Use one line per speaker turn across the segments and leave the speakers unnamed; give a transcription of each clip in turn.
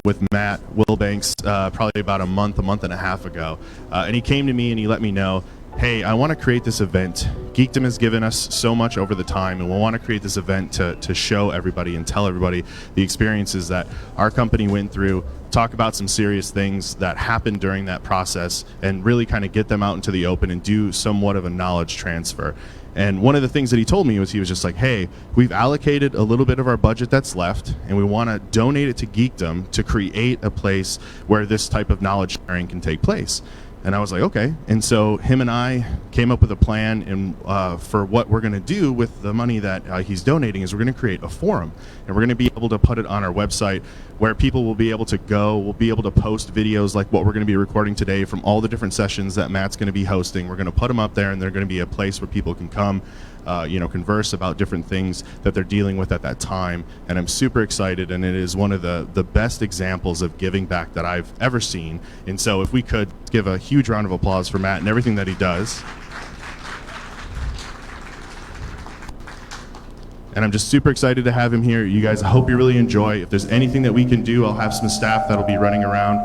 with Matt Wilbanks probably about a month and a half ago. And he came to me and he let me know, hey, I want to create this event. Geekdom has given us so much over the time, and we want to create this event to show everybody and tell everybody the experiences that our company went through, talk about some serious things that happened during that process, and really kind of get them out into the open and do somewhat of a knowledge transfer. And one of the things that he told me was, he was just like, hey, we've allocated a little bit of our budget that's left, and we want to donate it to Geekdom to create a place where this type of knowledge sharing can take place. And I was like, okay. And so him and I came up with a plan, and for what we're going to do with the money that he's donating is we're going to create a forum, and we're going to be able to put it on our website where people will be able to go. We'll be able to post videos like what we're going to be recording today from all the different sessions that Matt's going to be hosting. We're going to put them up there, and they're going to be a place where people can come, converse about different things that they're dealing with at that time. And I'm super excited, and it is one of the best examples of giving back that I've ever seen. And so if we could give a huge round of applause for Matt and everything that he does. And I'm just super excited to have him here. You guys, I hope you really enjoy. If there's anything that we can do, I'll have some staff that'll be running around.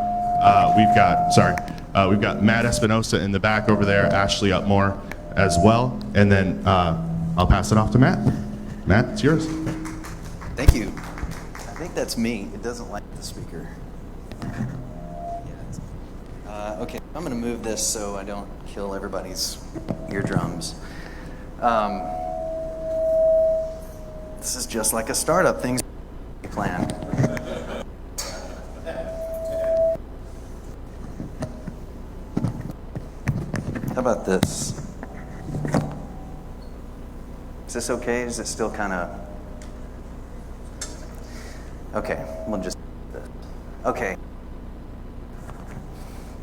We've got Matt Espinosa in the back over there, Ashley Upmore as well. And then I'll pass it off to Matt. Matt, it's yours.
Thank you. I think that's me. It doesn't like the speaker. Okay, I'm going to move this so I don't kill everybody's eardrums. This is just like a startup. Things plan. How about this? Is this okay? Is it still kind of... Okay, we'll just... Okay.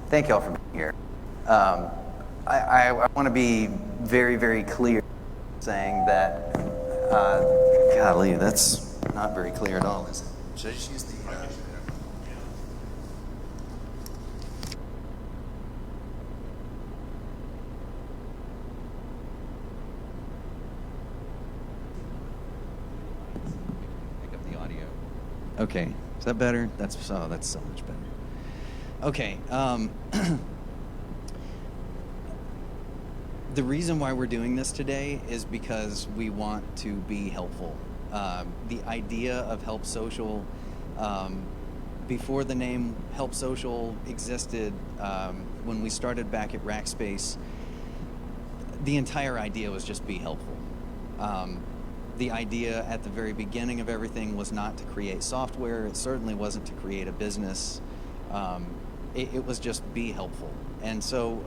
Thank y'all for being here. I want to be very, very clear saying that... golly, that's not very clear at all, is it? Should I just use the... Okay, is that better? That's so much better. Okay, the reason why we're doing this today is because we want to be helpful. The idea of HelpSocial, before the name HelpSocial existed, when we started back at Rackspace, the entire idea was just be helpful. The idea at the very beginning of everything was not to create software. It certainly wasn't to create a business. It was just be helpful. And so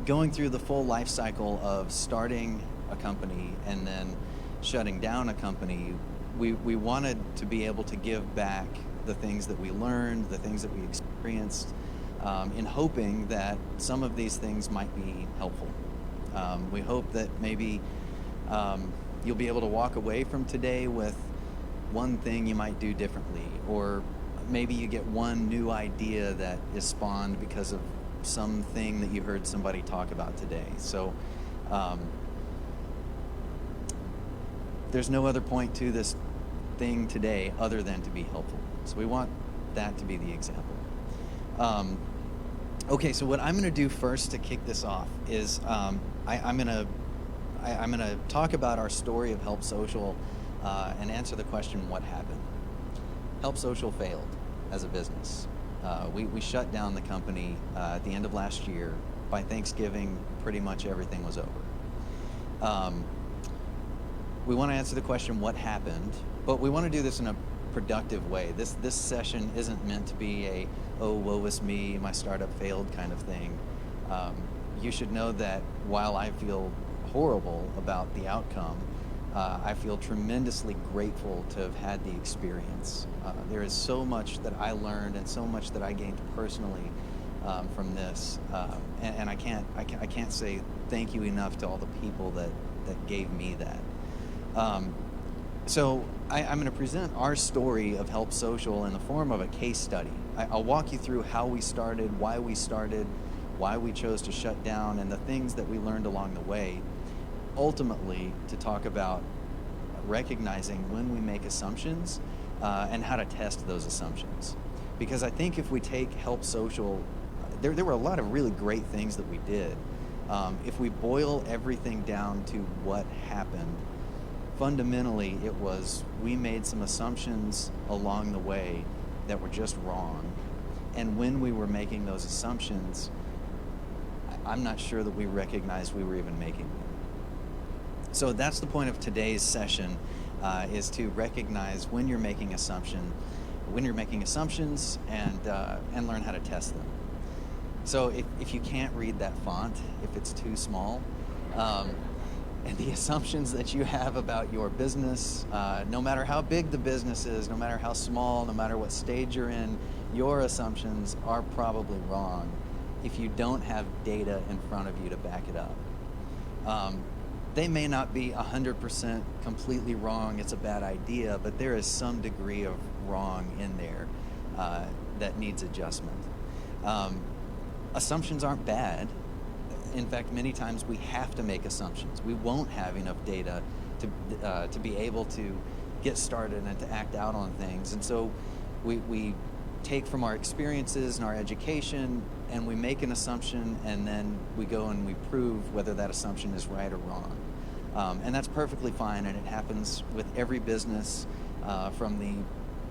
going through the full life cycle of starting a company and then shutting down a company, we wanted to be able to give back the things that we learned, the things that we experienced, in hoping that some of these things might be helpful. We hope that maybe you'll be able to walk away from today with one thing you might do differently, or maybe you get one new idea that is spawned because of something that you heard somebody talk about today. So there's no other point to this thing today other than to be helpful. So we want that to be the example. Okay, so what I'm going to do first to kick this off is I'm going to talk about our story of HelpSocial and answer the question, what happened? HelpSocial failed as a business. We shut down the company at the end of last year. By Thanksgiving, pretty much everything was over. We want to answer the question, what happened? But we want to do this in a productive way. This session isn't meant to be a, oh, woe is me, my startup failed kind of thing. You should know that while I feel horrible about the outcome, I feel tremendously grateful to have had the experience. There is so much that I learned and so much that I gained personally from this, and I can't say thank you enough to all the people that gave me that. So I'm going to present our story of HelpSocial in the form of a case study. I'll walk you through how we started, why we chose to shut down, and the things that we learned along the way. Ultimately, to talk about recognizing when we make assumptions and how to test those assumptions. Because I think if we take HelpSocial, there were a lot of really great things that we did. If we boil everything down to what happened, fundamentally it was we made some assumptions along the way that were just wrong. And when we were making those assumptions, I'm not sure that we recognized we were even making them. So that's the point of today's session, is to recognize when you're making assumptions, and learn how to test them. So if you can't read that font, if it's too small, and the assumptions that you have about your business, no matter how big the business is, no matter how small, no matter what stage you're in, your assumptions are probably wrong if you don't have data in front of you to back it up. They may not be 100% completely wrong, it's a bad idea, but there is some degree of wrong in there that needs adjustment. Assumptions aren't bad. In fact, many times we have to make assumptions. We won't have enough data to be able to get started and to act out on things. And so we take from our experiences and our education, and we make an assumption, and then we go and we prove whether that assumption is right or wrong. And that's perfectly fine, and it happens with every business, from the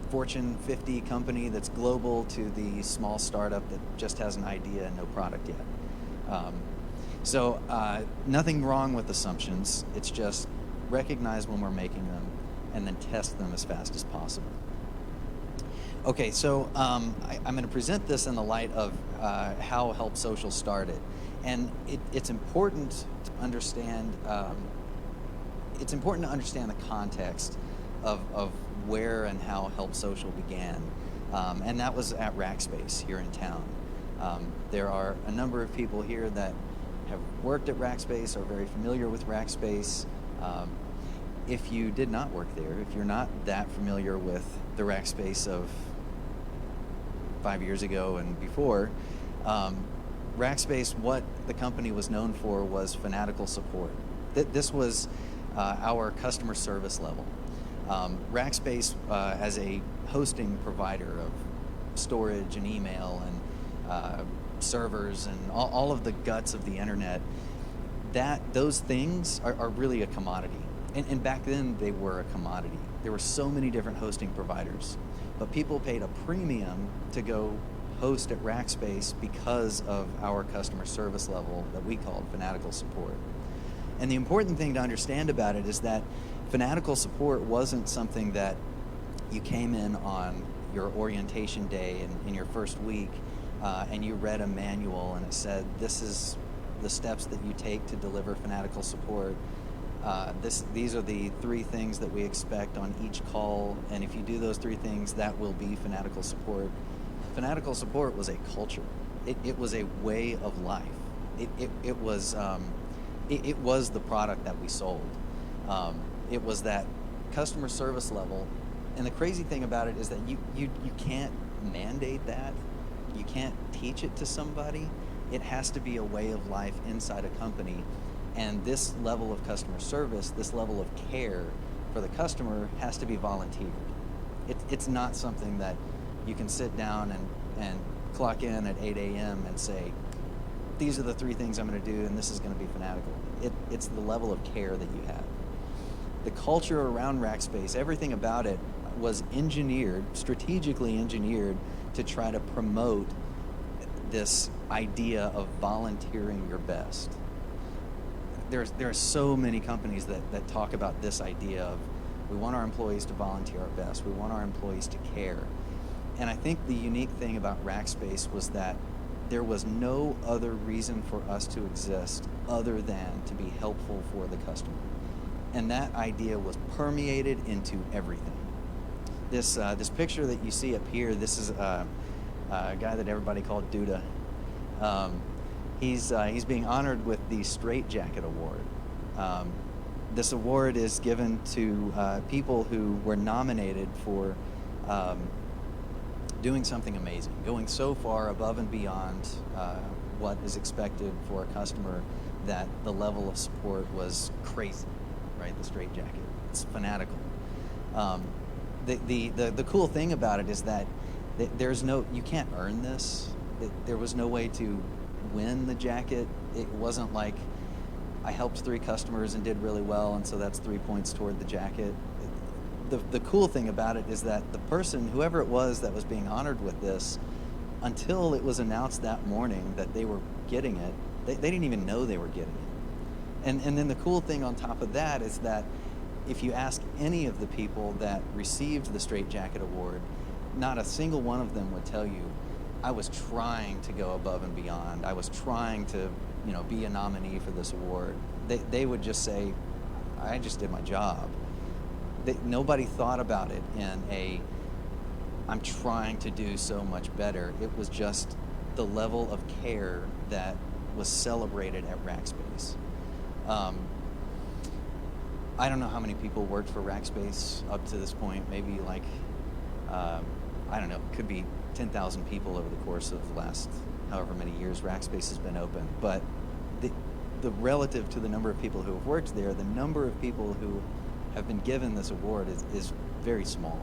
Fortune 50 company that's global to the small startup that just has an idea and no product yet. So nothing wrong with assumptions. It's just recognize when we're making them and then test them as fast as possible. Okay, so I'm going to present this in the light of how HelpSocial started. And it's important to understand it's important to understand the context of where and how HelpSocial began. And that was at Rackspace here in town. There are a number of people here that have worked at Rackspace, are very familiar with Rackspace. If you did not work there, if you're not that familiar with the Rackspace of 5 years ago and before, Rackspace, what the company was known for was fanatical support. This was our customer service level. Rackspace, as a hosting provider of storage and email and servers and all of the guts of the internet, those things are really a commodity. And back then they were a commodity. There were so many different hosting providers, but people paid a premium to go host at Rackspace because of our customer service level that we called fanatical support. And the important thing to understand about it is that fanatical support wasn't something that you came in on your orientation day in your first week and you read a manual and it said, this is the steps that you take to deliver fanatical support. These are the 3 things that we expect on each call, and if you do those 3 things, that will be fanatical support. Fanatical support was a culture. It was a way of life. It was the product that we sold. It was that customer service level, and the crazy thing about it is that you can't mandate that. You can't teach it to somebody. It has to be a way of life inside a company. And this level of customer service, this level of care for the customer has to be volunteered. It's not something that you can sit down and clock in at 8 a.m. and say, these are the 3 things I'm going to do and this is going to be fanatical. It's the level of care that you have. The culture around Rackspace, everything about it was engineered, strategically engineered to try to promote this idea of volunteering your best. There are so many companies that talk about this idea of we want our employees to volunteer our best. We want our employees to care. And I think the unique thing about Rackspace was that there was no other reason for us to exist other than to be helpful for the customer. And that idea was permeated into everything. This picture that you see up here, this is a guy that everybody called Duda. He's being honored with the Straight Jacket Award. This award is given to people who were nominated for doing something amazing, going so far above and beyond what is expected for a customer that the level of support was crazy, right? The Straight Jacket, it's fanatical. The cool thing about it is that there's no, you can't earn this. There was no way to win the jacket. It wasn't like I helped 3 customers and did really well, and so that's 3 points toward the jacket. The cool thing about it is that the person, whoever it was that was being honored with this, until it was announced that morning that they were getting it, they didn't even know they were getting it. And then the cool thing on top of that is that if you ask any of the people that received the Straight Jacket Award, not a single one of them would tell you, I was trying to go above and beyond. I was trying to, be a nominee for this award. They would just say, I just did my job. Nobody thought about it in I'm trying to do so much better. It was just the level of care that was celebrated at Rackspace. I don't know how many people worked for Rackspace up to this point. Maybe like, I don't know, could be 10,000 people over the course of the last however many years Rackspace has been open. But the relative to the number of people who have worked there, the number of people who have been given this award is very small.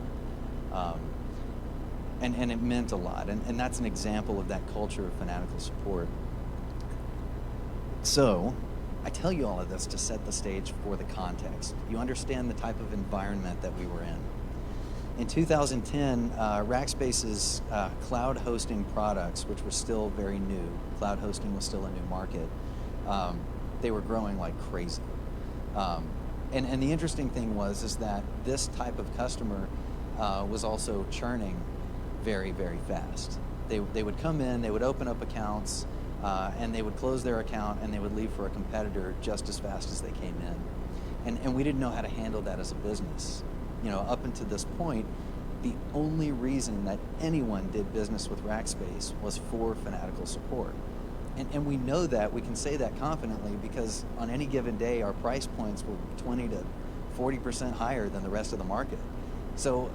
And it meant a lot. And that's an example of that culture of fanatical support. So, I tell you all of this to set the stage for the context. You understand the type of environment that we were in. In 2010, Rackspace's cloud hosting products, which were still very new, cloud hosting was still a new market, they were growing like crazy. And the interesting thing is that this type of customer was also churning very, very fast. They would come in, they would open up accounts, and they would close their account and they would leave for a competitor just as fast as they came in. And we didn't know how to handle that as a business. Up until this point, the only reason that anyone did business with Rackspace was for fanatical support. And we know that, we can say that confidently because on any given day, our price points were 20 to 40% higher than the rest of the market. So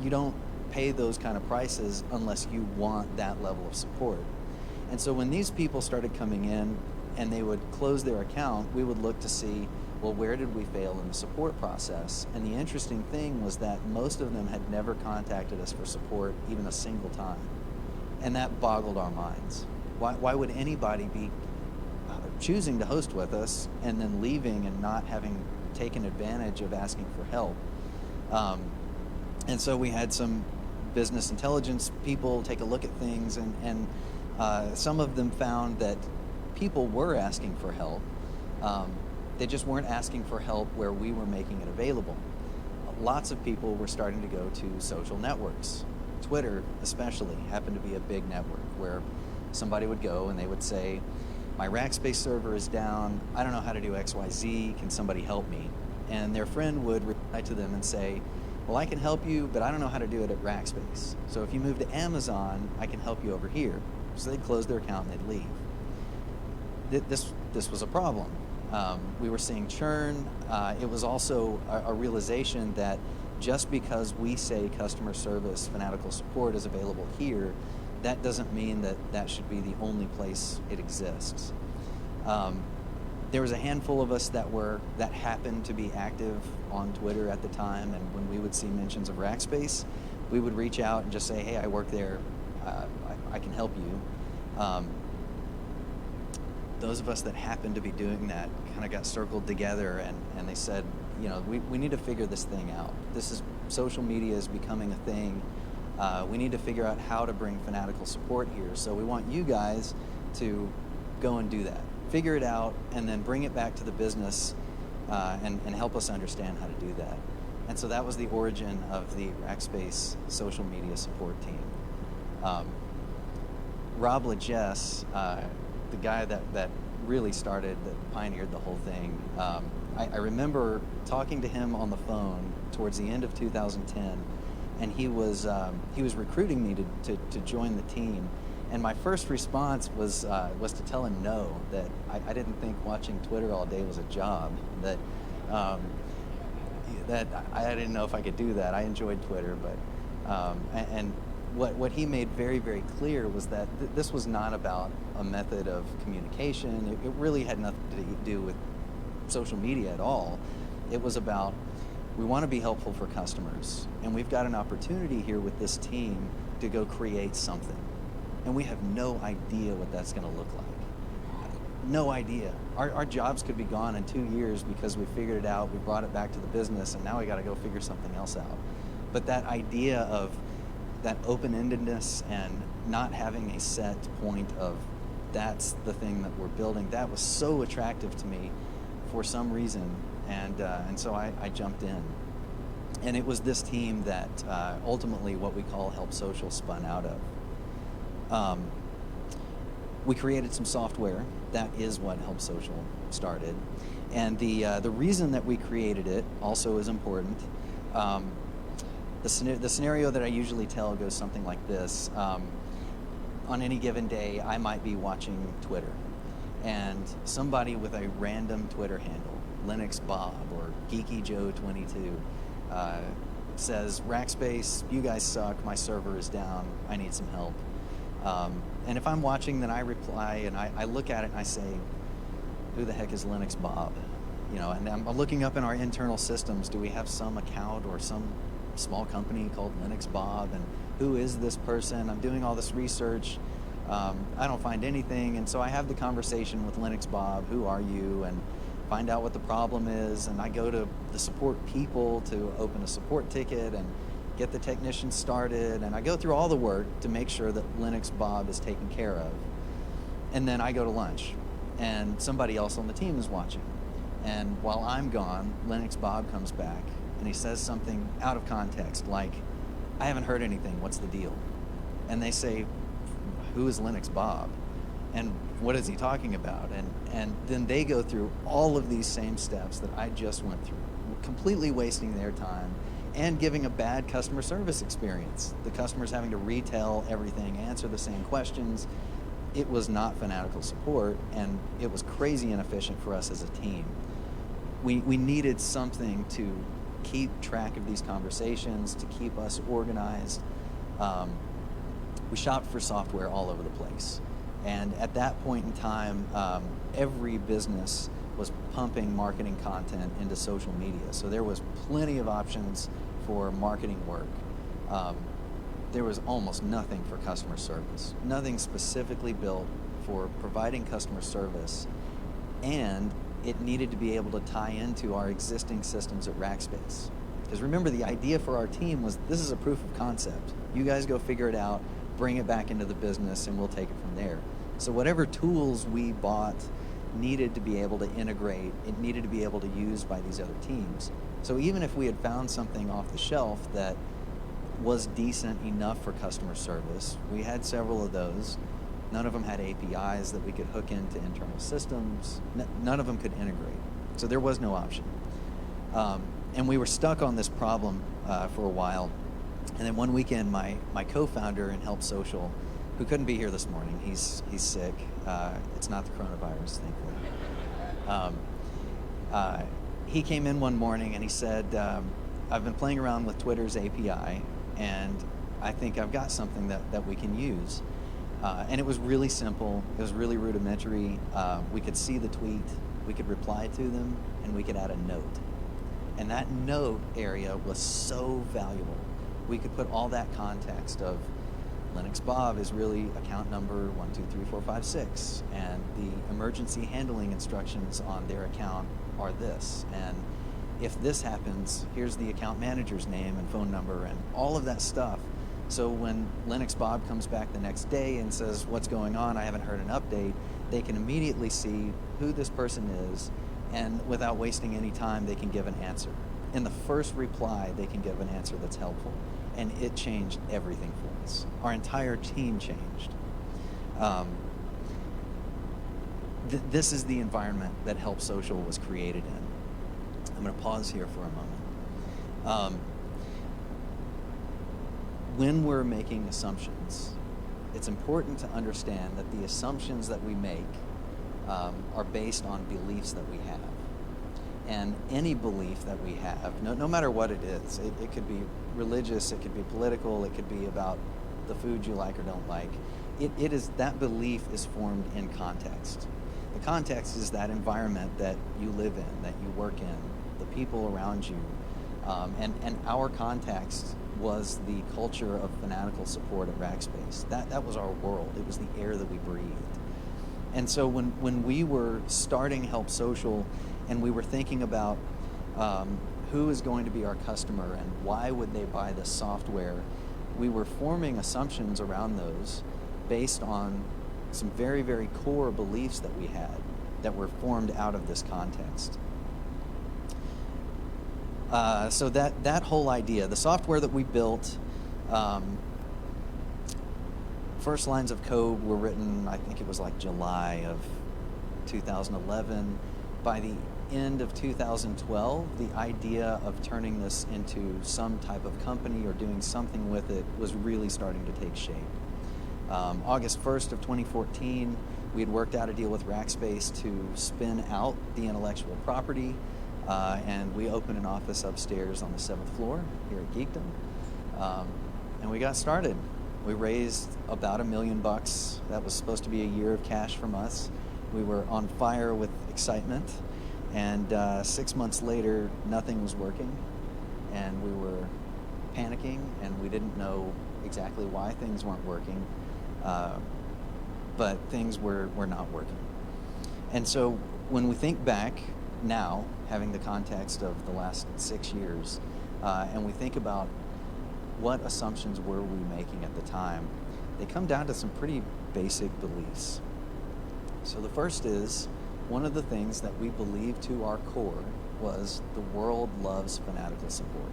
you don't pay those kind of prices unless you want that level of support. And so when these people started coming in and they would close their account, we would look to see, well, where did we fail in the support process? And the interesting thing was that most of them had never contacted us for support even a single time. And that boggled our minds. Why would anybody be choosing to host with us and then leaving and not having taken advantage of asking for help? And so we had some business intelligence people take a look at things, and some of them found that people were asking for help. They just weren't asking for help where we were making it available. Lots of people were starting to go to social networks. Twitter especially happened to be a big network where somebody would go and they would say, my Rackspace server is down, I don't know how to do XYZ, can somebody help me? And their friend would reply to them and say, well, I can help you, but I don't know how to do it at Rackspace. So if you move to Amazon, I can help you over here. So they'd close their account and they'd leave. This was a problem. We were seeing churn. It was also a realization that just because we say customer service, fanatical support is available here, that doesn't mean that that should be the only place it exists. There was a handful of us that happened to be active on Twitter at the time, and when we would see mentions of Rackspace, we would reach out and just say, hey, I work there, I can help you. Those of us that happened to be doing that kind of got circled together, and they said, we need to figure this thing out. Social media is becoming a thing. We need to figure out how to bring fanatical support here. So we want you guys to go and do that. Figure it out, and then bring it back to the business and help us understand how to do that. And so that was the origin of the Rackspace social media support team. Rob Legess, the guy that really that pioneered the whole thing, I remember talking to him on the phone towards the end of 2010, and he was recruiting me to join the team. And my first response was to tell him no, that I didn't think watching Twitter all day was a job, that I didn't know if I could do that. I enjoyed Twitter, but and what he made very, very clear was that this was not about a method of communication. It really had nothing to do with social media at all. It was about We want to be helpful for customers, and we've got an opportunity here with this team to go create something. And we have no idea what that's going to look like. No idea. Our jobs could be gone in 2 years because we figured it out, we brought it back to the business, and now we got to go figure something else out. But that idea of that open-endedness and not having a set point of that's the thing that we're building, that was so attractive to me for some reason, and so I jumped in. And it was this team that ultimately what we call HelpSocial spun out of. We created some software. That is what HelpSocial started. And the reason that we created it also is important. The scenario that I usually tell goes something like this. On any given day, I might be watching Twitter, and somebody with a random Twitter handle, Linux Bob or Geeky Joe 22, says, Rackspace, you guys suck, my server is down, I need some help. And if I'm watching, then I reply and I look at it and I say, who the heck is Linux Bob? You know, and I'm looking up in our internal systems, do we have some account or some small company called Linux Bob, and who is this person? I'm doing all this research. I don't find anything, and so I have the conversation with Linux Bob, who are you, and find out what the problem is, and I go to the support people to open a support ticket and get the technician started, and I go through all the work to make sure that Linux Bob is taken care of. And then I go to lunch, and somebody else on the team is watching. And while I'm gone, Linux Bob comes back, and he says something out of context, like, I haven't heard anything, what's the deal? And they say, who is Linux Bob? And what is he talking about? And then they go through all of these same steps that I just went through, completely wasting their time and giving a bad customer service experience. The customer's having to retell everything, answer the same questions. It was not fanatical support, and it was crazy inefficient for us as a team. We needed something to keep track of these conversations, to keep us organized. We shopped for software all over the place. And at that point in time, every business was pumping marketing content into social media. So there was plenty of options for marketing work. There was almost nothing for customer service. Nothing specifically built for providing customer service. And it needed to be able to tie into our existing systems at Rackspace. Because remember, the idea for our team was, this is a proof of concept. You guys go figure it out, bring it back into the business, and we'll take it from there. So whatever tools we bought needed to be able to integrate, it needed to be able to use by these other teams. So even if we had found something off the shelf that was decent enough for customer service, we had several of those. None of them had APIs that we could hook into internal systems. None of them could integrate. So there was no option. And we were stuck on this problem for a while. And then one weekend, my co-founder in HelpSocial, who couldn't be here this morning, he's sick. It's not the coronavirus, thankfully. He came in one morning and he said, I've been playing around with Twitter's API, and I think I've got something that we can use. And it was really simple. It was really rudimentary. We could see the tweet, we could reply to them, and we could add a note. And that note area was so valuable. We could put all that context of Linux Bob is really account number 123456, and the emergency handling instructions on their account are this. And if this happens, here's the account manager's name and phone number and all of that stuff. So when Linux Bob comes back the next day and says, what's going on, I haven't heard an update, they can immediately see who this person is, and without wasting any time, they can give an answer. In the first reply, they can give an answer that's helpful. And it changed everything for us. Our entire team changed. This is the environment that HelpSocial was created in. I'm going to pause here for a moment. When we're making assumptions, it's important to understand that the assumptions that we make are based on beliefs that we have. And any belief that we have, no matter what it is, it could be religious, it could be political, it could be about the food you like or don't like. It is, that belief is formed in context. The context is that environment that you live in, that you work in, the people around you, And our context was the culture of fanatical support at Rackspace. That was our world. It was the air that we breathed. And so when we were starting HelpSocial and we were thinking about who is going to be our customer and why would they buy this software, we were forming assumptions around those based on some very, very core beliefs that we had that were formed out of this context. So that whole idea, the software that we built, first lines of code were written, I think it was like July of 2011. By the end of 2012, the idea of turning this into some type of company or doing something with it was really starting to take shape. August 1st of 2014, we had worked out a deal with Rackspace to spin out the intellectual property, and we opened an office upstairs on the 7th floor here at Geekdom, and we got started. We raised about $1 million. That was supposed to be a year of cash from us. We were on fire with excitement, and 6 months later, nothing was working, and we were panicking, and we didn't know exactly why things weren't working, but things were not working. And so when we think back now, having the context of the last 6 years, and we think about what assumptions were we making at the time, they come down to some pretty basic beliefs. So the first is, one of the things that we believed to our core was the world loves fanatical support.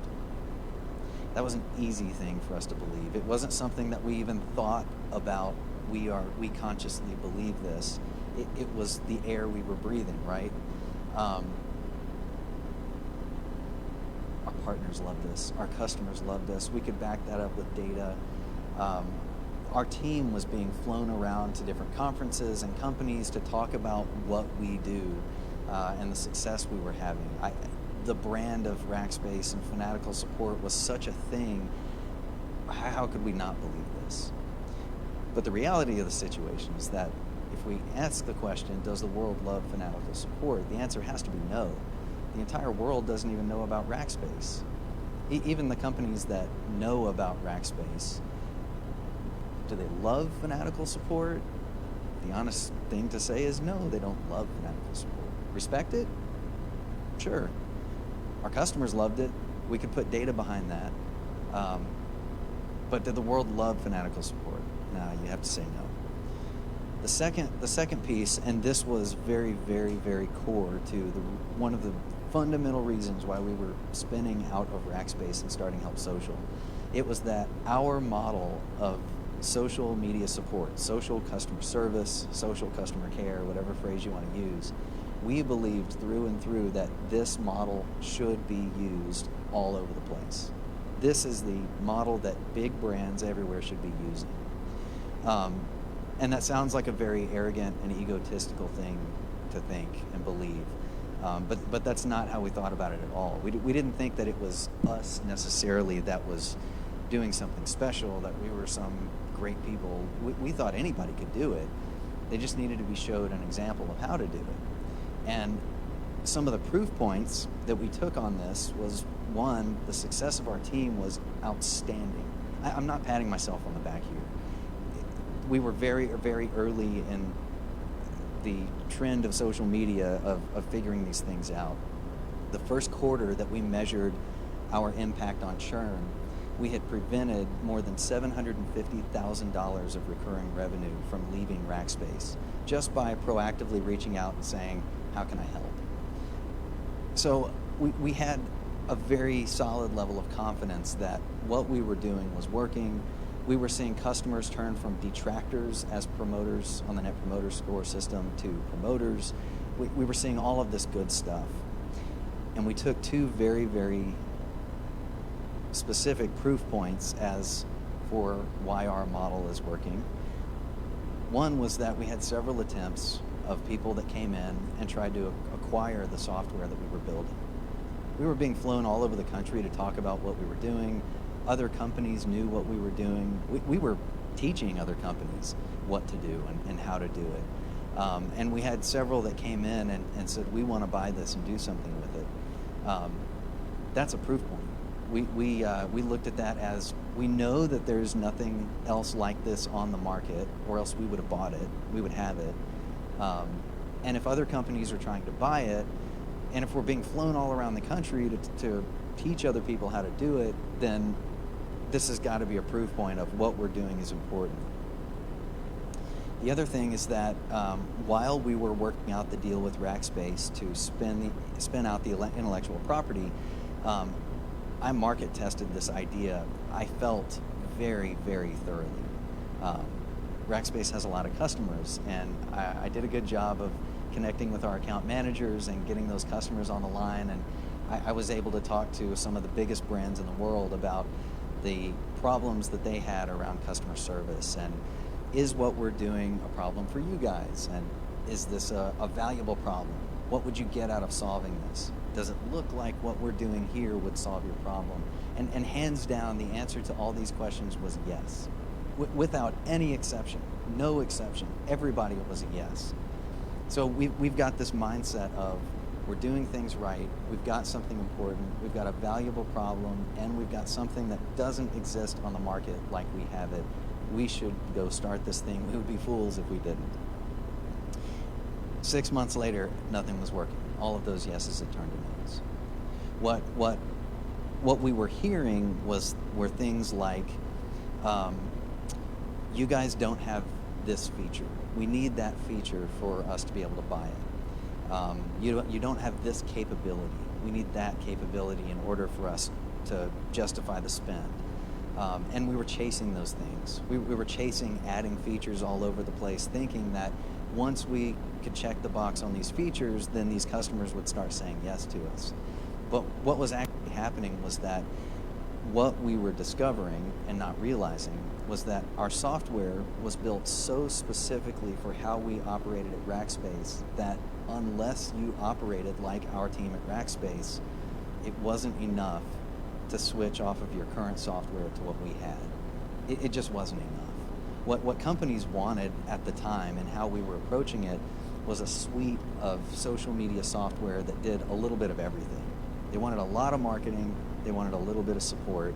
That was an easy thing for us to believe. It wasn't something that we even thought about. We consciously believe this. It was the air we were breathing, right? Our partners loved us. Our customers loved us. We could back that up with data. Our team was being flown around to different conferences and companies to talk about what we do and the success we were having. The brand of Rackspace and fanatical support was such a thing. How could we not believe this? But the reality of the situation is that if we ask the question, does the world love fanatical support? The answer has to be no. The entire world doesn't even know about Rackspace. Even the companies that know about Rackspace, do they love fanatical support? The honest thing to say is no, they don't love fanatical support. Respect it? Sure. Our customers loved it. We could put data behind that. But did the world love fanatical support? No, you have to say no. The second piece, and this was very, very, very core to one of the fundamental reasons why we were spinning out of Rackspace and starting HelpSocial, it was that our model of social media support, social customer service, social customer care, whatever phrase you want to use, we believed through and through that this model should be used all over the place. This is the model that big brands everywhere should be using. And that sounds like a very arrogant and egotistical thing to think and believe. But that's not how we thought about it at all. We didn't think that it was us necessarily that was doing something special, that we were some great people. We thought anybody could do it. They just needed to be showed an example of how to do it. And some of the proof points that we took on this was, one, the success of our team was outstanding. I'm not patting myself on the back here. We were very, very early in the trend of social media of figuring these things out. The first quarter that we measured our impact on churn, we had prevented more than $750,000 of recurring revenue from leaving Rackspace just by proactively reaching out and saying, how can I help? So we had a very solid level of confidence that what we were doing was working. We were seeing customers turn from detractors as promoters on the Net Promoter Score system to promoters. We were seeing all of this good stuff. And we took two very, very specific proof points as for why our model is working. One was that we had several attempts of people that came in and tried to acquire the software that we were building. We were being flown all over the country to talk about what we were doing. Other companies knew what we were doing. We were teaching other companies what to do and how to do it. And we had several that came in and said, we want to buy this and do something with it. that's a proof point. We looked at that as, we know that there's nothing else like this on the market, or else we would have bought it, we would have it. And if other companies are trying to buy it, and if we're being flown all around the country to teach other people how to do it, then this has got to be a proof point of what we're doing is important. The other thing is that while we were working out the deal with Rackspace to spin out the intellectual property, I market tested this idea, I felt, very, very thoroughly. Rackspace has a lot of customers, and I did a good job of connecting with our account managers and getting those customers on the line, and I was able to talk to some of the biggest brands in the world about the problems that they had around customer service, and is what we're doing a problem for you guys, and is this a valuable problem? What would you get out of solving this? Does it look like what we're doing here would solve your problem? And hands down, the answer to all these questions was yes. Without any exception, no exception, everybody was a yes. So we've got this mindset of, we're doing things right, we've got something important, we've got a valuable problem, and we've got something that doesn't exist on the market like we have it. We should go start this thing. We would be fools if we didn't. 6 months later, nothing was working. All of those yeses had turned to no's. What we were hearing were things like, you guys don't have this feature. We need that feature for us to be able to buy it. You don't have this capability. We need that capability in order for us to justify the spend. And we were chasing those things. We were chasing adding features all over the place, thinking that once we could check the box on these features, then these customers would start saying yes to us. But what was actually happening was that what we were discovering and not realizing was that our software was built so specifically for how we operated at Rackspace that unless you operated like our team at Rackspace, it wasn't enough to switch off of your current software to what we had. It just wasn't enough. What companies wanted at the time and how we were approaching it was a suite of social media software that did a little bit of everything. They wanted a lot of marketing, they wanted a little bit of support,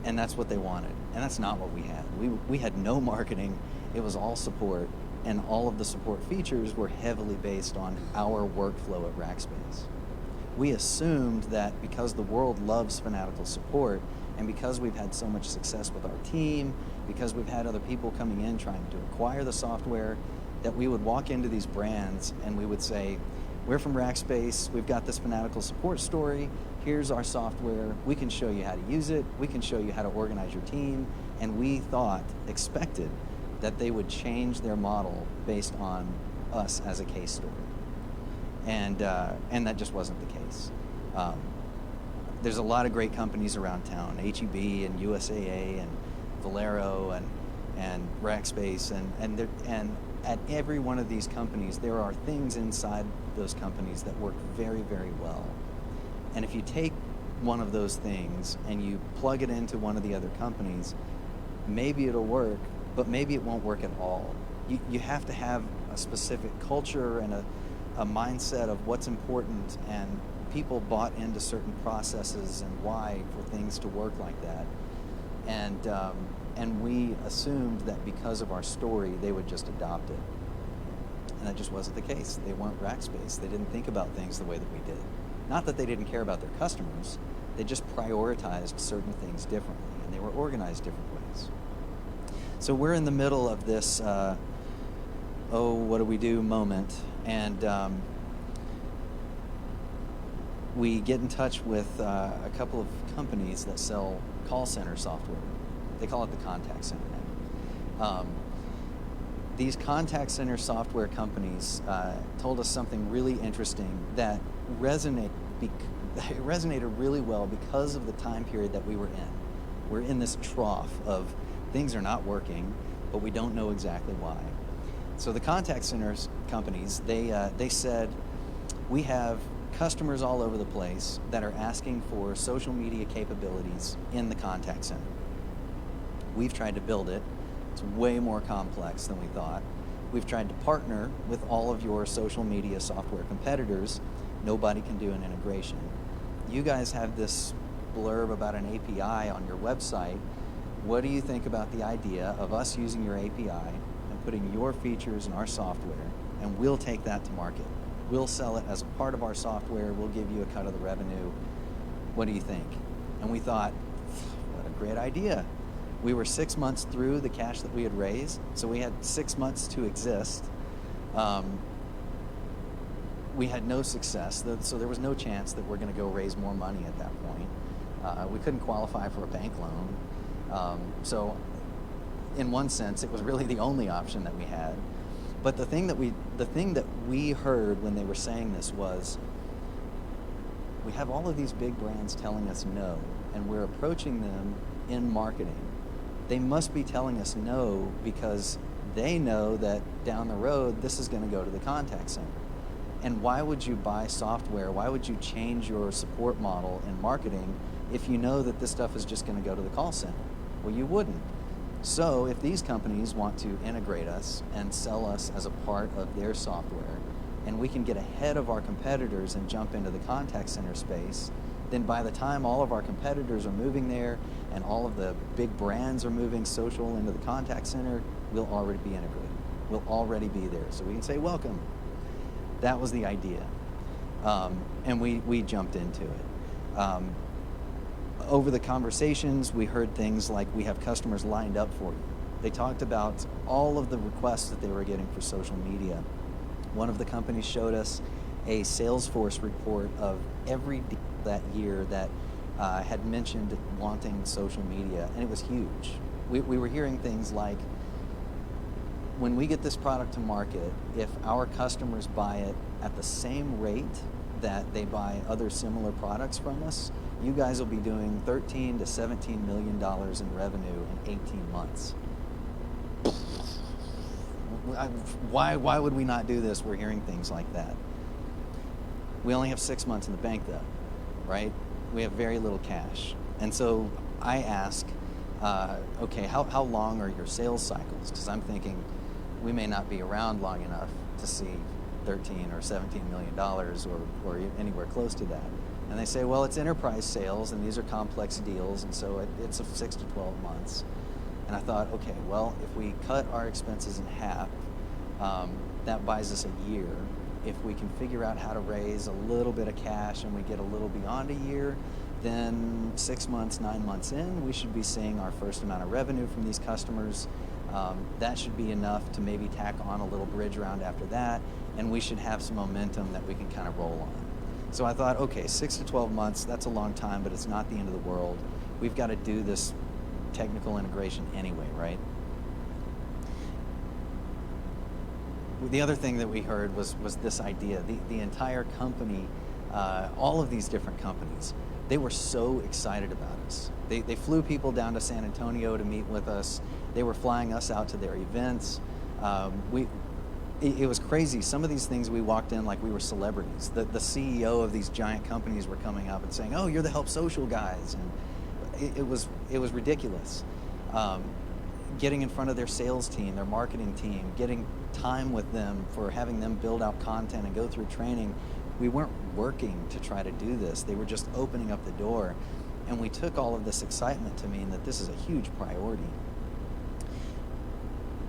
and that's what they wanted. And that's not what we had. We had no marketing, it was all support, and all of the support features were heavily based on our workflow at Rackspace. We assumed that because the world loves fanatical support, and because we've had so much success with our team, because we've had other people coming in trying to acquire the software, that we would walk into these brands and we would say, we're from Rackspace, we've got this fanatical support story, here's our software, we can show you how to use it, we can show you how to organize your team, and we expected that they would change their model based on us as a case story. And that just wasn't the case. There's a lot of great companies around town, HEB and USAA and Valero and Rackspace, and at every one of these companies, there are things inside those companies that work very, very well. And if you take one of those things and you plug it into one of the other companies, maybe it'll work, but maybe it won't work at all. You have to have a specific culture and a mindset of what's important, and people bought into certain processes and why for things to work like that. And we assumed that because of our story, they would just adopt it. And that just wasn't the case. They weren't Rackspace. They didn't think about things the way that we did. Not that they didn't care about their customers, they just prioritized certain things differently, and they were organized different ways. So we're in the middle of this, oh, what do we do moment, and we get in touch with a couple of companies that sell call center software. They call it the contact center now. These contact center software companies told us something really interesting that resonated really well because of the time period that we were in. We're in this trough of things are not working, but we don't know exactly why. So the contact centers companies, they said, we have customers all over the place that are asking for social media capabilities in the contact center. We've tried to build it. It's way more complex than we thought. We've tried to partner with all of your social media software competitors. Nobody can do an integration. you guys have this blurb about an API on your website. What do you think about the idea of us using your API and putting your features in our software, and we'll take that to market? We'll sell it as a part of our software. We'll give you a cut of the revenue. What do you think? And we thought, what a great idea. We were 6 months through the cash that we had raised, so we had 6 months to exist. We had no success, so there was no chance that we're going to go raise more money at that point. We couldn't qualify for a bank loan. So in one sense, it was really the only option that we had. But the thing that we heard when they were saying this was, we have all of these big brands telling us no, and we're approaching them in marketing. They must be telling us no because they know that down the road, this is going to go to the contact center. And why would you buy software? Why would you change your support model in marketing if you know that this stuff is just going to go to the call center? Well, you wouldn't. So if these companies want to integrate us and sell us as a part of their software, and we can get ahead of our competitors and jump into the contact center space, then by the time all of our competitors are moving there and all of the big brands are moving social into the contact center, we'll already be integrated. We'll already be there. So we can say, welcome. That was the idea. And we jumped into it. Over the conversations, we heard things like, we have customers lined up for you. They talked about all of the requests that they were getting for social media. One of the companies showed us a Salesforce report of every deal that year that had mentioned wanting social media, and it was huge. We were hearing things like, when we get this product to market, if our customers buy it at the same rate that they buy other similar products from us, you guys will be doing $13 to $17 million in revenue in 18 months. Why would we not do this? We're hearing things like that. We only have 6 months in the bank though, right? We have very little cash. And so I ask, okay, how long are your sales cycles? Because I'm thinking we may not be around long enough to see 13 or $17 million or anywhere close to that. And they say, well, it's enterprise sales and these are complex deals, and so it's 6 to 12 months. And I thought, okay, well, if we cut our expenses in half, that buys us a year. If we can figure out how to raise a little bit of cash and we get a little beyond a year, then 6 months, 9 months in, we should be seeing our first amount of revenue from these customers. That should be enough to maybe tack on a little bridge round after that, and we should have some momentum that we can kind of roll on. So I thought, okay, 6 to 12 months, that's a long time, but it's not the end of the world. We've got to do this technical integration anyway, right? The other thing that we heard was this idea. The entire company, all of these different companies, they were so excited about us. They flew people down to San Antonio to meet with us. They were flying us out to their events. It was crazy. Some of these things we walked in like we were celebrities. The CEO of these giant companies were coming up and saying, "Oh, you're the HelpSocial guys," and it was ridiculous. Getting in front of their sales team, their marketing team, getting time with them for having them build out content and go through training. We weren't working to try to do this. They were just opening up the door. And we took all of this excitement to mean that this is a huge priority.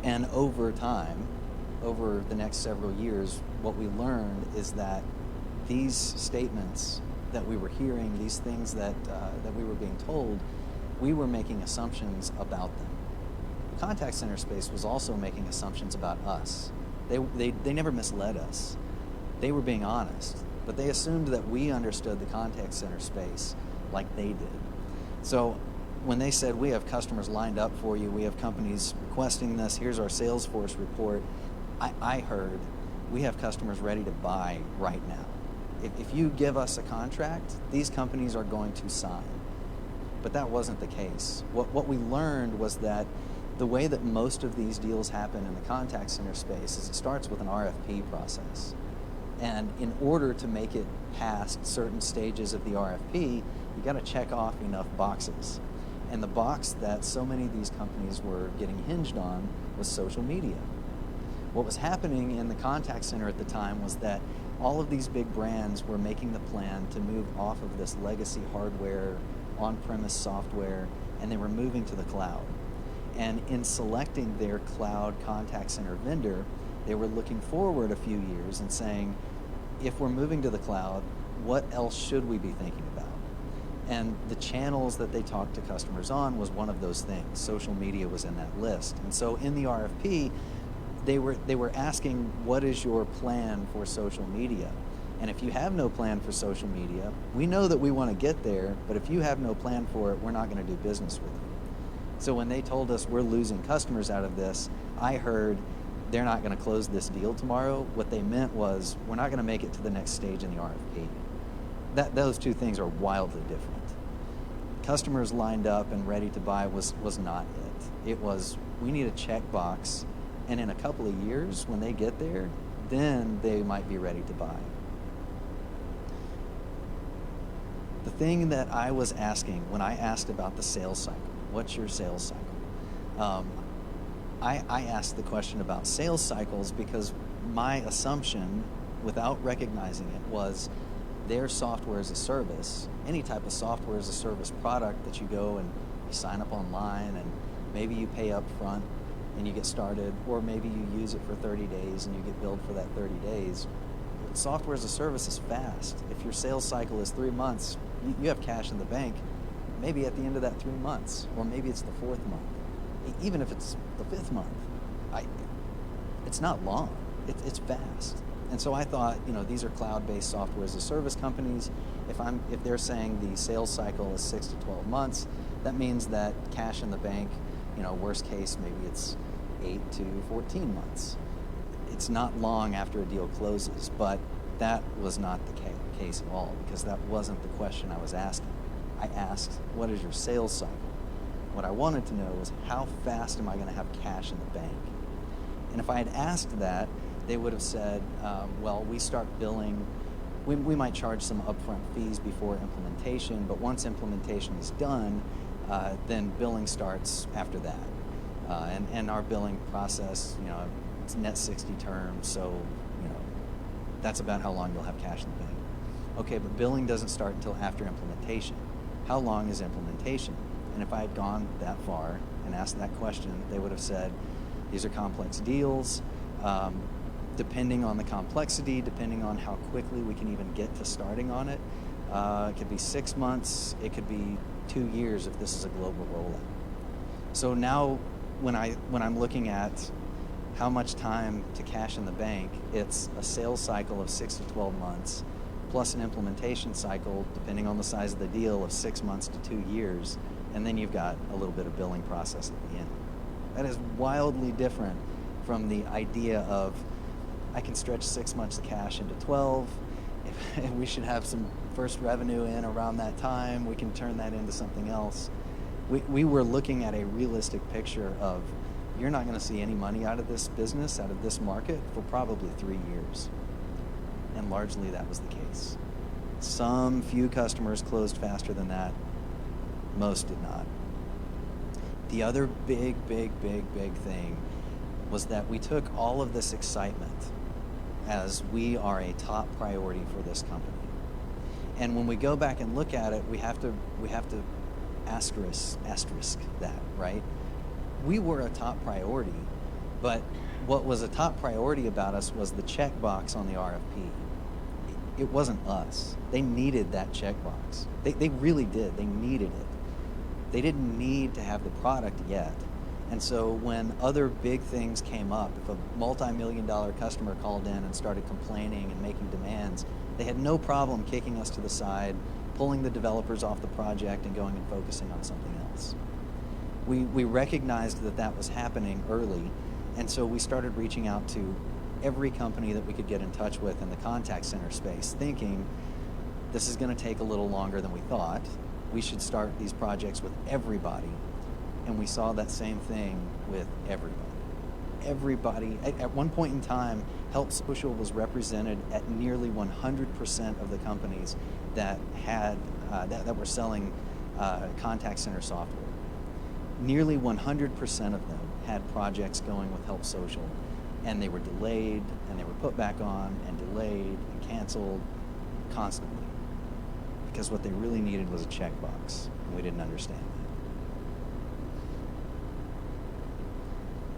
And over time, over the next several years, what we learned is that these statements that we were hearing, these things that we were being told, we were making assumptions about them. The contact center space was also making assumptions about us. They never misled us. They were being honest, but they assumed that we understood the contact center space like they did. So when they said, we have customers lined up for you, we have companies requesting this, here's our Salesforce report, I heard, we have customers ready to buy right now. If you give us a contract, these companies are going to sign. But that wasn't the case. What we learned was that the way that most of these deals happen in the contact center space is it starts with an RFP process. And in order to make it past certain stages of the RFP, you got to check off enough boxes. And the box that so many of these companies were getting hinged on was social media. What was happening in the contact center at the time was that all of these big brands were making the plan to move off of this legacy hardware, on-premise software, and they were moving to the cloud. And in selecting their cloud contact center vendor, they were looking forward a few years and saying, if we're moving to the cloud, what else should we be thinking about? And the channels that they talked to customers on was one of those things. Social media was in that list. And so in the RFP, they were asking, what is your plan for social media? And if you have no plan for social media, we know that we want to get there, but if you have no plan for it, we're not going to do business with you. So when they told us we're losing customers out of this, I heard they're not going to close this deal tomorrow. What they meant was we're not going to make it to the next stage in the RFP. Those two things are wildly different. Customers lined up and ready to buy was not it. It was, we need a checkbox, and in a couple of years, when they get there, then they might be ready to buy. The thing that I was asking when I asked about the sales cycle, what's your sales cycle? I asked the question about sales cycles because my assumption, without recognizing it, was their software as a service, any type of software as a service product that you go and you sign up online and maybe you pay up front and you get started, or maybe you use it for 30 days and you get billed for that 30 days. Software as a service is fast. If your sales cycle is 3 months, you have cash in the bank, maybe at the end of that 3 months, or maybe it's the 4th month. Even if it's the 5th month, it's not long. It's fast. And so I thought, these are cloud-based software as a service companies. If they're saying the sales cycle is 6 to 12 months, that means that cash in the bank, worst case, maybe it's 8 to 14 months. It's not long after a deal closes, but that was not the case at all, because that wasn't the question I was asking. I asked, what is your sales cycle? What I wanted to know was, how fast am I going to have cash in the bank? And if I had asked that, they would have said, well, we start billing, we might charge some upfront fees before implementation, but once implementation is done, then billing starts after that. And our billing process, it's net 60 terms, so that's about how long you'll have cash in the bank. Okay, but billing doesn't start until after implementation. How long is implementation? And if I had gone that far and asked that question, they would have said, these are complex deals. Depending on the complexity, depending on how quickly we can even get to starting on it, it could be 6 months, it could be 2 years if this is a global rollout. So now when I'm looking at how much time to cash in the bank, it's a sales cycle of 6 to 12 months, plus an implementation cycle, depending on the size of the deal, of 6 months to 2 years, and then you've got a little bit of billing process at the end. That is wildly different from the idea of, I can stretch 6 months of cash into 12, if we should have some first revenue in around that time, we can turn that into something else. We were looking at a realistic picture of, you're not going to see any money out of this business, out of this market, for probably 3 years. And largely that was the case. Some few customers closed faster than that. Most did not. The other big thing was that we took all of this excitement as we are a top priority for this company. And when we go back and look at it, we have to asterisk that, right? We were a top priority, but what was a top priority about us was the checkbox on the RFP. It wasn't us. They needed that checkbox. They really did. They needed it. They didn't need to have the product yet. And so when other big things came up, if a multi-million-dollar customer called in and started complaining and making demands, they had no problem kicking us to the side, pulling the developers off the project and going and focusing on something else. We recognized that that was happening early, and so we started reaching out to every company that we could get in touch with in the contact center space, thinking this is going to take a little longer than we thought. We should start these projects with everybody. And we saw that same thing with everybody. Everybody, at one point in time, HelpSocial was represented at nearly 100% of the companies that had that were selling contact center software. Nearly 100% of them had projects going with HelpSocial. and they were delayed, and they were put back on, and delayed, and canceled constantly. Because what they really needed was a checkbox, and we didn't understand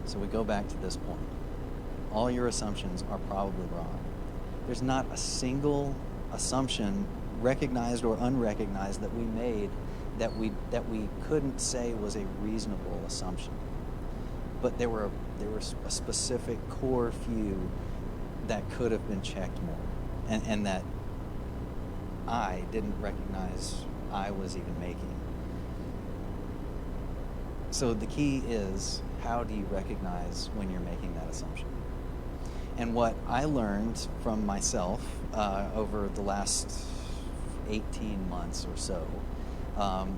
that. So we go back to this point. All your assumptions are probably wrong. There's not a single assumption, recognized or unrecognized, that we made that we couldn't say was a reasonable assumption. But there were a specific core few that could have been checked more, and that I didn't recognize I was even making. So the key is, how do you recognize when you're making that assumption? And what I learned from myself over the last 18 months or so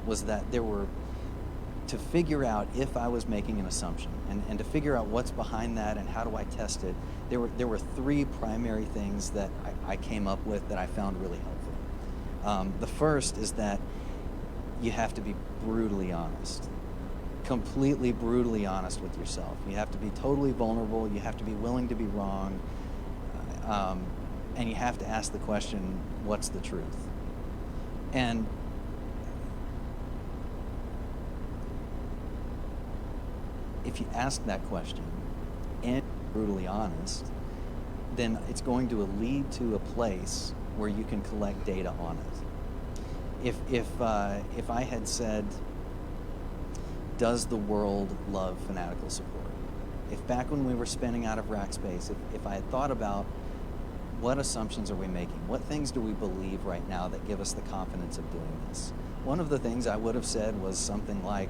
was that to figure out if I was making an assumption and to figure out what's behind that and how do I test it, there were three primary things that I came up with that I found really helpful. The first is that you have to be brutally honest. Completely brutally honest with yourself. You have to be totally vulnerable. You have to be willing to be wrong. And you have to ask the question, what's the truth? And if you ask that question and brutally honest, then it's going to lead to a place where you can collect data on it. If I had said, does the world love fanatical support? If back when we were spinning out of Rackspace, if I had thought about what assumptions are we making, what things do we believe right now that give us the confidence of doing this? One of the things I would have said was something like,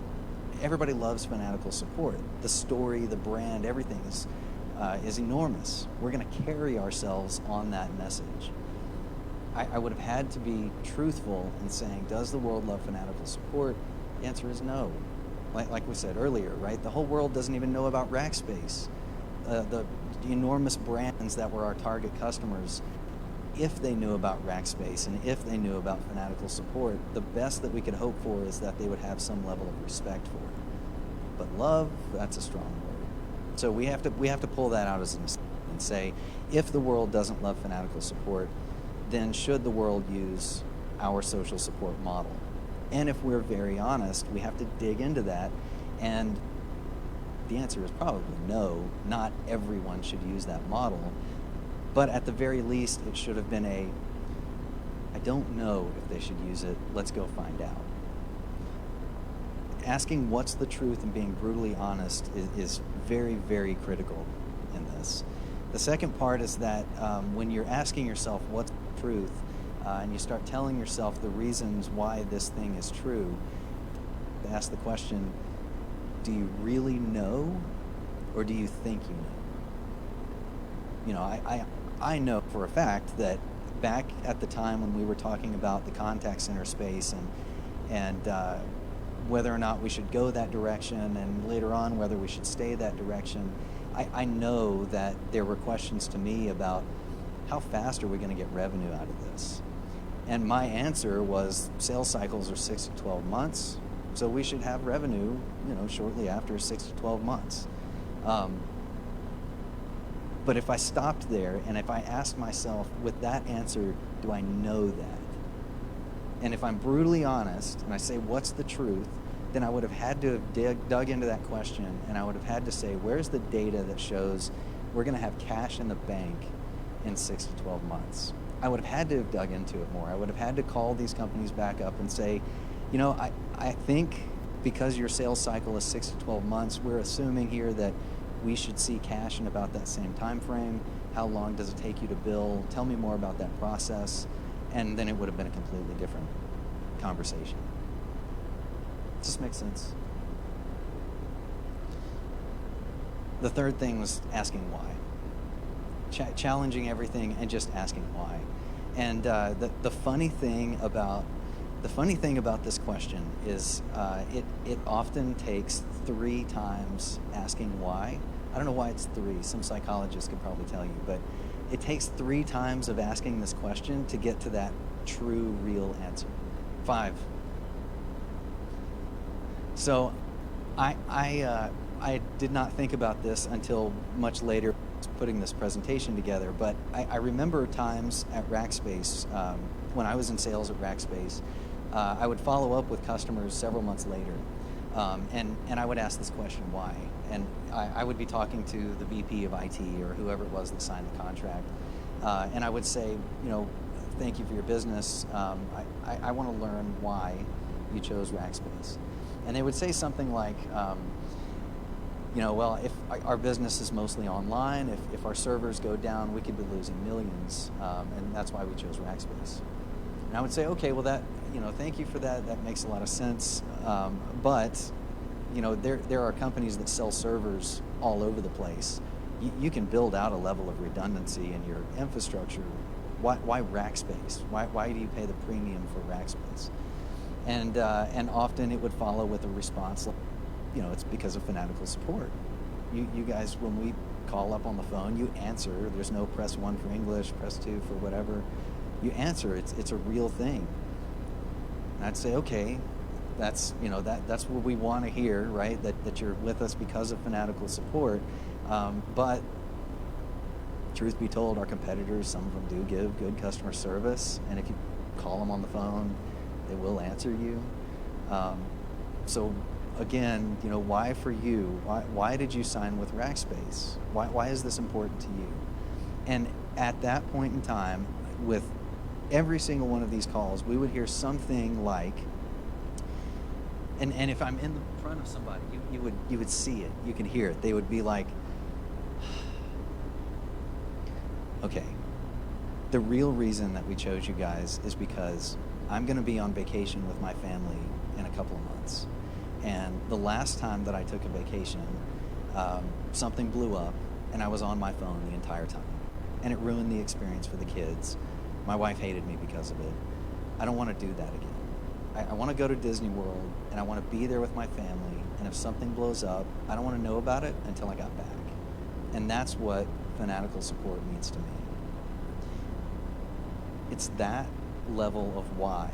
everybody loves fanatical support. The story, the brand, everything is enormous. We're going to carry ourselves on that message. I would have had to be truthful in saying, does the world love fanatical support? The answer is no. Like we said earlier, right? The whole world doesn't even know about Rackspace. The enormous brands that were our target customers, if they knew about Rackspace and if they knew about fanatical support, the best that we could hope for is that they would have some level of respect for it. But love, that's a strong word. So we have to pull that out as an assumption and say, if the world doesn't love fanatical support, then should the world use our social support model? And if we're very honest, we have to dig into that, and the answer is probably no. Not everyone should use that model, but at the very least, it should have been I don't know if they should use it, let's go find out. Asking what's the truth and being brutally honest is very, very critical in this. The second part is that when you're asking yourself what's the truth, and you start telling yourself the reasons why this thing is true, ask the question, do you really know, or do you think you know? You know, I know for a fact that back at the time when we were talking about the contact center space and whether or not we should go that direction, and later on whether we should stay that direction, I know that there were questions to me about how fast are we going to get revenue out of this? And my answer was sales cycles are 6 to 12 months, so we should have revenue, shortly after 6 to 12 months. But if I stopped there and if I asked myself with that answer, do I know that? And if I'm brutally honest and I say, what's the truth? Then I would have had to have dug into that question, and I would have had to say, where's the data that shows we're going to have cash in the bank in 6 to 12 months? I would have had to have dug into it more. I would have had to call these companies back up and say, I think because your sales cycle is 6 to 12 months, we're assuming here that we should see cash in about that same time frame. How long does it take you to bill? Tell me more about that process. And then it would have been a completely different conversation. Does this make sense? The third thing was asking why. Challenging everything and just asking why. And the funny thing about this question is it often takes 3 times asking why. I don't know why it's 3. Some psychologists could probably tell you, but it takes 3 times of asking this question to get to that true, real answer. 5. So I I did not think about this until much later putting this presentation together, but I remember times at Rackspace, when I was in sales at Rackspace, I would follow up with customers several months later, and I would ask this question, why? And I would be talking to the VP of IT or whoever it was that signed the contract, and I would say, thank you for your business. I want to learn why you chose Rackspace. And they would say something like, well, if our business is mostly online, if our servers go down, we could be losing millions, and that's why we chose Rackspace. And I would say, okay, well, thank you for that. That makes a lot of sense. But there are companies that sell servers all over the place. You can build out a level of redundancy in your infrastructure. Why Rackspace? Why do you pay the premium for Rackspace? And often it would follow with a response like, it's because of fanatical support. You guys, when we call up on the phone, you answer. There's no press 1 for English, press 2 for whatever. You answer. It's a real thing. And I'd say, okay, that's what we want to hear, right? That you're with us because of fanatical support. But truth be told, our competitors, some of them do give good customer service, and if you call them on the phone, they will answer you. So again, why for you? Why did you sign with Rackspace? Why is this important to you? And at that point in time, with every single one of these calls, we would hear something like, and if I'm in the front of somebody, you would see it, you can hear it. They would be like, okay, the real reason that we chose you guys is because I'm going to be on vacation with my family in a couple of months. And the last time that I took a vacation, something blew up and I was on my phone the entire time. And it ruined the experience for the kids. My wife hated me because of it. I don't want to do that again. I want to go to Disney World and I want to be there with my family. And if something blows up, I don't want to know about it until I got back. And that's what fanatical support means to me. It's that level of why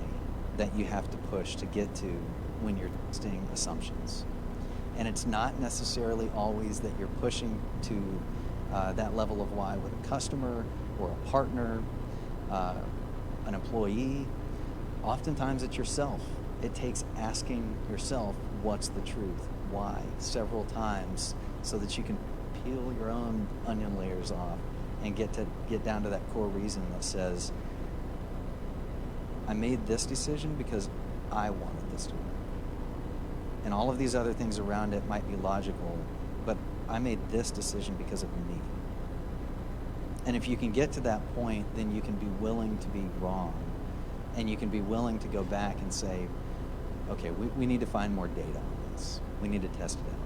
that you have to push to get to when you're testing assumptions. And it's not necessarily always that you're pushing to that level of why with a customer or a partner, an employee. Oftentimes it's yourself. It takes asking yourself, what's the truth? Why? Several times so that you can peel your own onion layers off and get down to that core reason that says, I made this decision because I wanted this to work. And all of these other things around it might be logical, but I made this decision because of me. And if you can get to that point, then you can be willing to be wrong. And you can be willing to go back and say, okay, we need to find more data on this. We need to test it out.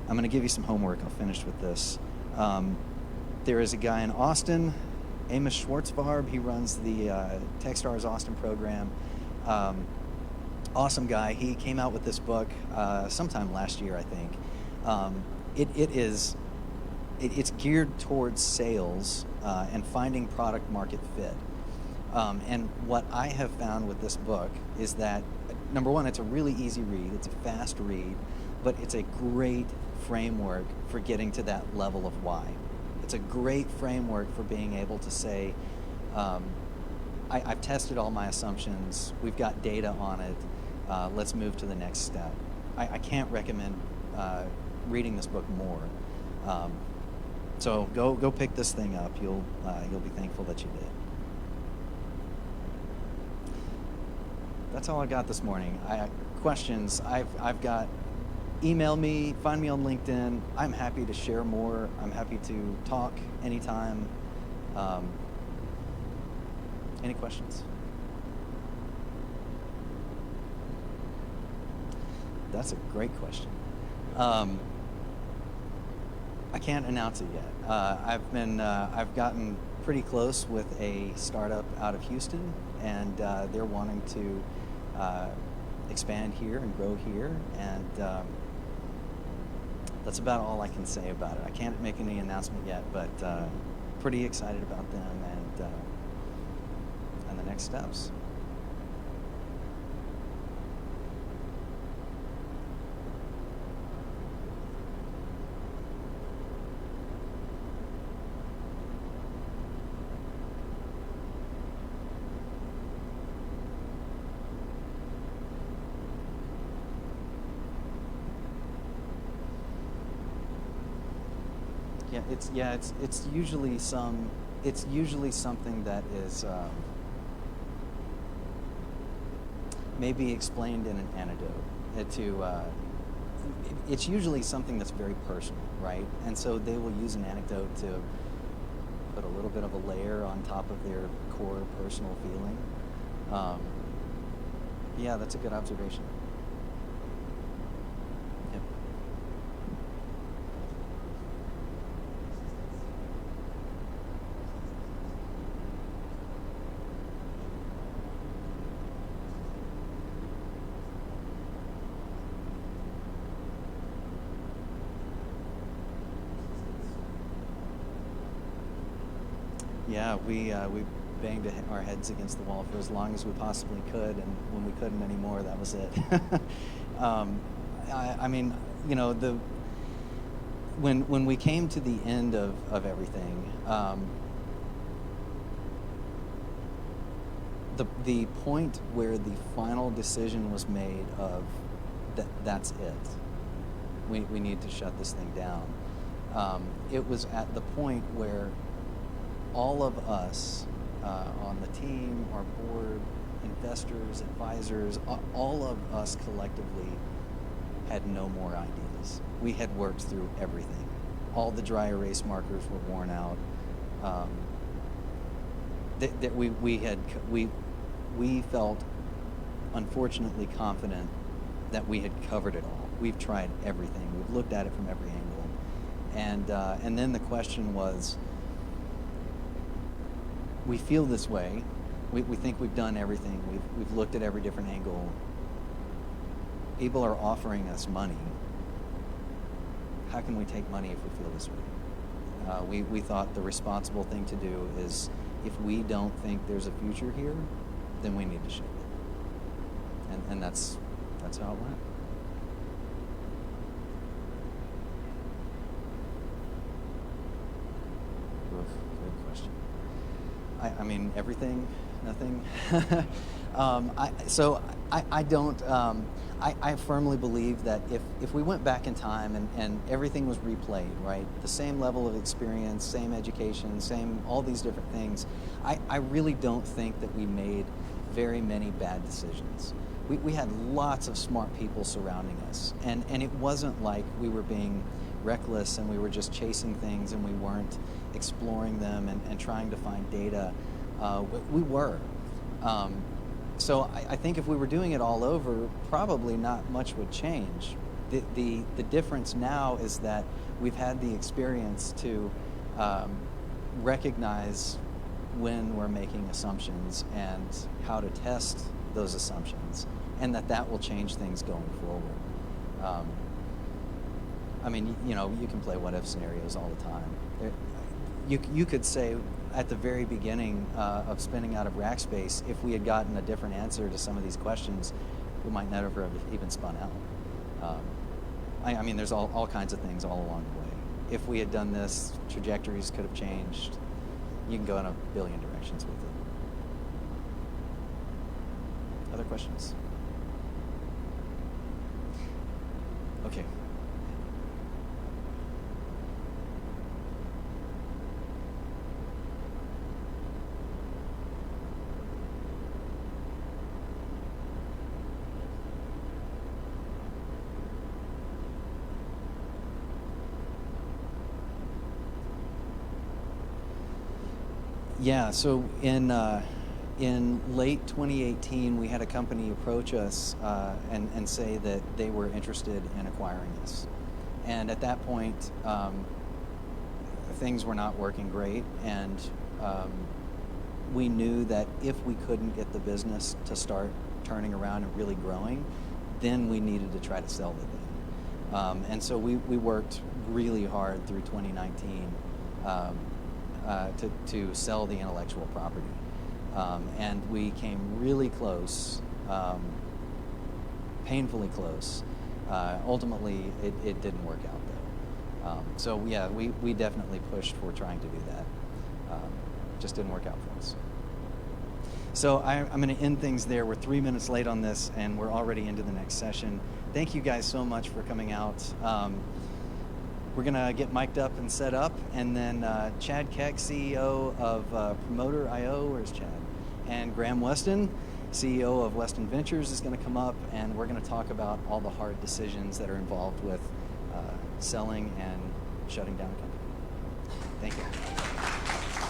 I'm going to give you some homework. I'll finish with this. There is a guy in Austin, Amos Schwartzfarb. He runs the Techstars Austin program. Awesome guy. He came out with this book sometime last year, I think. It's geared towards sales and finding product market fit. And what I have found with this book is that, number one, it's a really easy read. It's a fast read, but it's a great framework for getting to that level of why. It's a great framework for being able to say, I've tested all my assumptions. We've got data on it. Let's move to the next step. I can't recommend reading this book more. So go pick this thing up. You'll be thankful that you did. That's all I got this morning. Questions? I've got. Email me, find me on LinkedIn. I'm happy to share more. I'm happy to talk anytime. Any questions? That's a great question. I can't announce it yet. I've gotten pretty close with a startup out of Houston, and they're wanting to expand here and grow here, and that's about all I can say about it. I can't make any announcement yet, but pretty excited about them and the next steps. It's usually something that is maybe explained in an anecdote. It's usually something that's very personal, right? And so they will use an anecdote to put a little bit of a layer on top of their core personal feeling. Yeah, that's a good observation. Yep. Yeah, we banged our heads against the wall for as long as we possibly could, and when we couldn't anymore, that was it. I mean, you know, when we came to the end of everything, the point where the final decision was made of that's it. We need to shut this thing down. It was at the point where all of us on the team, our board, investors, advisors, all of us collectively had no more ideas. We had worked through everything. All the dry erase markers were worn out. We felt unfortunately confident that we had covered it all. We've tried everything. We've looked at it from every angle, and then the question was, we feel this way. We think we've done everything. We've looked at every different angle. People are offering us money. How can we take money if we feel this way? We thought the responsible thing to do is, if we don't think there's a future here, then we need to shut it. And that's how it went. Oof, good question. I mean, everything, nothing. I firmly believe that if we went back in time and everything was replayed, right, the same level of experience, same education, same all these different things, I really don't think that we made very many bad decisions. We had lots of smart people surrounding us, and it wasn't like we were being reckless and we were just chasing things and we weren't exploring them and trying to find data. We were. So I think if we were doing it all over, probably not much would change. The difference now is that we've had the experience to recognize when we're making assumptions and how to test those assumptions, and that will change things going forward. I mean, you know, you can play what-if scenarios all the time. You could say at the very beginning of spinning out of Rackspace, if we had gotten a different answer to some of these questions, we might never have even spun out. I mean, there's all kinds of things all along the way. If we had done this, trajectories could have changed. You can go in a billion directions with it. Other questions? Okay. Yeah, so in late 2018, we had a company approach us and say that they were interested in acquiring us. And at that point, things were not working great, and we knew that if we couldn't get the business to start turning around and really growing, then we needed to try to sell the thing. And so we worked really hard through 2019 to sell the intellectual property. And we came really close, painfully close. Ultimately, it didn't work out though. So yeah, we definitely pushed for trying to do that. Just didn't work out for us. So I'm going to end things there. We're 3 minutes late on this, and we're already into the next session. Thank you guys so much for coming out. we're going to get mic'd up and set up, and then Chad Keck, CEO of Promoter.io, where's Chad? And Graham Weston, CEO of Weston Ventures, is going to come up, and we're going to talk about all the hard decisions that are involved with selling and shutting down a company. Thank you.